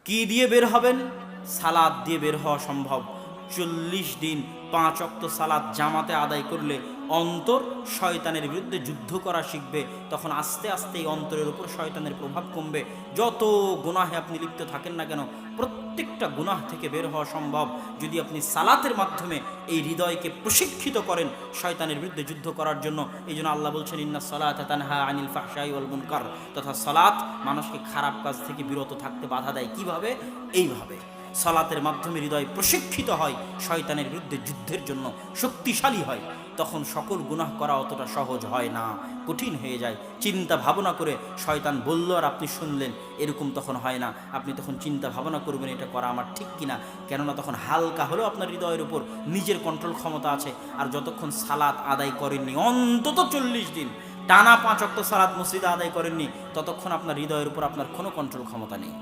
কি দিয়ে বের হবেন? সালাত দিয়ে বের হওয়া সম্ভব। 40 দিন 5 ওয়াক্ত সালাত জামাতে আদায় করলে অন্তর শয়তানের বিরুদ্ধে যুদ্ধ করা শিখবে। তখন আস্তে আস্তে এই অন্তরের উপর শয়তানের প্রভাব কমবে। যত গুনাহে আপনি লিপ্ত থাকেন না কেন, প্রত্যেকটা গুনাহ থেকে বের হওয়া সম্ভব যদি আপনি সালাতের মাধ্যমে এই হৃদয়কে প্রশিক্ষিত করেন শয়তানের বিরুদ্ধে যুদ্ধ করার জন্য। এই জন্য আল্লাহ বলছেন, ইন্না সালাতা তানহা আনিল ফাহশাই ওয়াল মুনকার, তথা সালাত মানুষকে খারাপ কাজ থেকে বিরত থাকতে বাধা দেয়। কিভাবে? এইভাবে সালাতের মাধ্যমে হৃদয় প্রশিক্ষিত হয়, শয়তানের বিরুদ্ধে যুদ্ধের জন্য শক্তিশালী হয়। তখন সকল গুনাহ করা অতটা সহজ হয় না, কঠিন হয়ে যায়। চিন্তা ভাবনা করে শয়তান বলল আর আপনি শুনলেন, এরকম তখন হয় না। আপনি তখন চিন্তা ভাবনা করবেন এটা করা আমার ঠিক কিনা, কেননা তখন হালকা হলেও আপনার হৃদয়ের উপর নিজের কন্ট্রোল ক্ষমতা আছে। আর যতক্ষণ সালাত আদায় করেননি, অন্তত 40 দিন টানা 5 ওয়াক্ত সালাত মসজিদে আদায় করেননি, ততক্ষণ আপনার হৃদয়ের উপর আপনার কোনো কন্ট্রোল ক্ষমতা নেই।